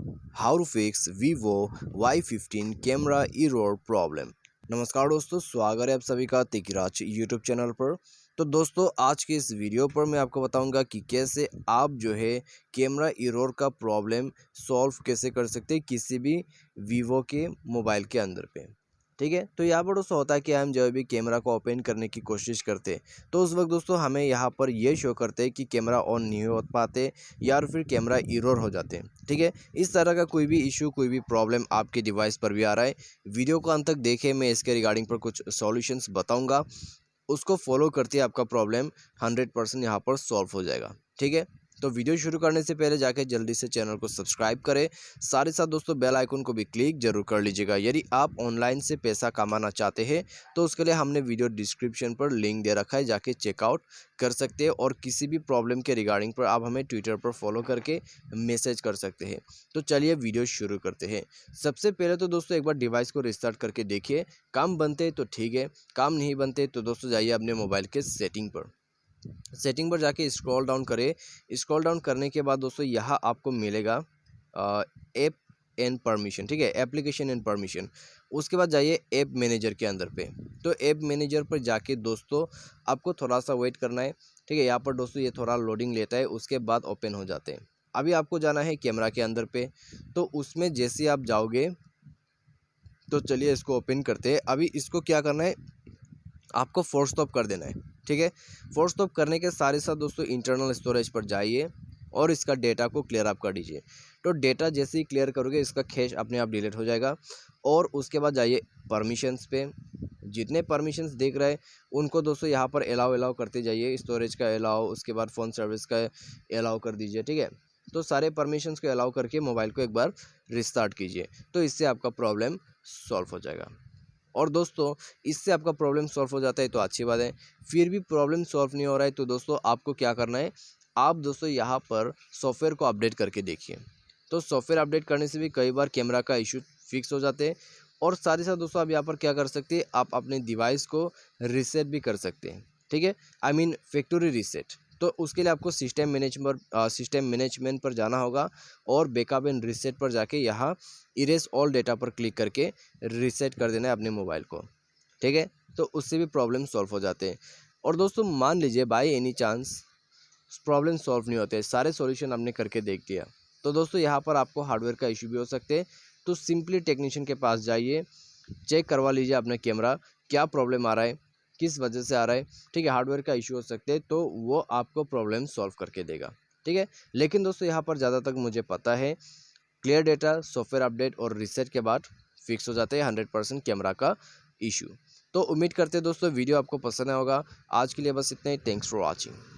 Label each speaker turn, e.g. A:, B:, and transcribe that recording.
A: How to fix Vivo Y15 camera error problem. नमस्कार दोस्तों, स्वागत है आप सभी का तिकराज यूट्यूब चैनल पर। तो दोस्तों, आज के इस वीडियो पर मैं आपको बताऊंगा कि कैसे आप जो है कैमरा एरर का प्रॉब्लम सॉल्व कैसे कर सकते हैं किसी भी वीवो के मोबाइल के अंदर पे। ठीक है, तो यहाँ पर दोस्तों होता है कि हम जब भी कैमरा को ओपन करने की कोशिश करते हैं तो उस वक्त दोस्तों हमें यहाँ पर ये शो करते हैं कि कैमरा ऑन नहीं हो पाते या फिर कैमरा एरर हो जाते हैं। ठीक है, इस तरह का कोई भी इशू, कोई भी प्रॉब्लम आपके डिवाइस पर भी आ रहा है, वीडियो को अंत तक देखें। मैं इसके रिगार्डिंग पर कुछ सॉल्यूशंस बताऊंगा, उसको फॉलो करते ही आपका प्रॉब्लम 100% यहाँ पर सॉल्व हो जाएगा। ठीक है, तो वीडियो शुरू करने से पहले जाके जल्दी से चैनल को सब्सक्राइब करें, साथ ही साथ दोस्तों बेल आइकन को भी क्लिक जरूर कर लीजिएगा। यदि आप ऑनलाइन से पैसा कमाना चाहते हैं तो उसके लिए हमने वीडियो डिस्क्रिप्शन पर लिंक दे रखा है, जाके चेकआउट कर सकते हैं। और किसी भी प्रॉब्लम के रिगार्डिंग पर आप हमें ट्विटर पर फॉलो करके मैसेज कर सकते हैं। तो चलिए वीडियो शुरू करते हैं। सबसे पहले तो दोस्तों एक बार डिवाइस को रिस्टार्ट करके देखिए, काम बनते तो ठीक है, काम नहीं बनते तो दोस्तों जाइए अपने मोबाइल के सेटिंग पर जाके स्क्रॉल डाउन करें। स्क्रॉल डाउन करने के बाद दोस्तों यहाँ आपको मिलेगा ऐप एंड परमिशन। ठीक है, एप्लीकेशन एंड परमिशन। उसके बाद जाइए ऐप मैनेजर के अंदर पे। तो ऐप मैनेजर पर जाके दोस्तों आपको थोड़ा सा वेट करना है। ठीक है, यहाँ पर दोस्तों ये थोड़ा लोडिंग लेता है, उसके बाद ओपन हो जाते हैं। अभी आपको जाना है कैमरा के अंदर पे, तो उसमें जैसे ही आप जाओगे तो चलिए इसको ओपन करते हैं। अभी इसको क्या करना है, आपको फोर्स स्टॉप कर देना है। ठीक है, फोर्स स्टॉप करने के साथ ही साथ दोस्तों इंटरनल स्टोरेज पर जाइए और इसका डेटा को क्लियर अप कर दीजिए। तो डेटा जैसे ही क्लियर करोगे इसका कैश अपने आप डिलीट हो जाएगा। और उसके बाद जाइए परमिशंस पे। जितने परमिशंस देख रहे हैं उनको दोस्तों यहाँ पर अलाउ करते जाइए। स्टोरेज का अलाउ, उसके बाद फ़ोन सर्विस का अलाउ कर दीजिए। ठीक है, तो सारे परमिशंस को अलाउ करके मोबाइल को एक बार रिस्टार्ट कीजिए, तो इससे आपका प्रॉब्लम सॉल्व हो जाएगा। और दोस्तों इससे आपका प्रॉब्लम सॉल्व हो जाता है तो अच्छी बात है। फिर भी प्रॉब्लम सॉल्व नहीं हो रहा है तो दोस्तों आपको क्या करना है, आप दोस्तों यहाँ पर सॉफ्टवेयर को अपडेट करके देखिए। तो सॉफ्टवेयर अपडेट करने से भी कई बार कैमरा का इशू फिक्स हो जाते हैं। और साथ ही साथ दोस्तों आप यहाँ पर क्या कर सकते हैं, आप अपने डिवाइस को रीसेट भी कर सकते हैं। ठीक है, आई मीन फैक्ट्री रीसेट। तो उसके लिए आपको सिस्टम मैनेजमेंट पर जाना होगा और बैकअप एंड रीसेट पर जाके यहाँ इरेज ऑल डेटा पर क्लिक करके रीसेट कर देना है अपने मोबाइल को। ठीक है, तो उससे भी प्रॉब्लम सॉल्व हो जाते हैं। और दोस्तों मान लीजिए by any chance problem solve नहीं होते, सारे सॉल्यूशन हमने करके देख दिया, तो दोस्तों यहाँ पर आपको हार्डवेयर का इशू भी हो सकते हैं। तो सिंपली टेक्नीशियन के पास जाइए, चेक करवा लीजिए अपना कैमरा क्या प्रॉब्लम आ रहा है, किस वजह से आ रहा है। ठीक है, हार्डवेयर का इशू हो सकते हैं तो वो आपको प्रॉब्लम सॉल्व करके देगा। ठीक है, लेकिन दोस्तों यहाँ पर ज़्यादा तक मुझे पता है क्लियर डेटा, सॉफ्टवेयर अपडेट और रीसेट के बाद फिक्स हो जाते हैं 100% कैमरा का इशू। तो उम्मीद करते हैं दोस्तों वीडियो आपको पसंद आया होगा। आज के लिए बस इतना ही। Thanks for watching.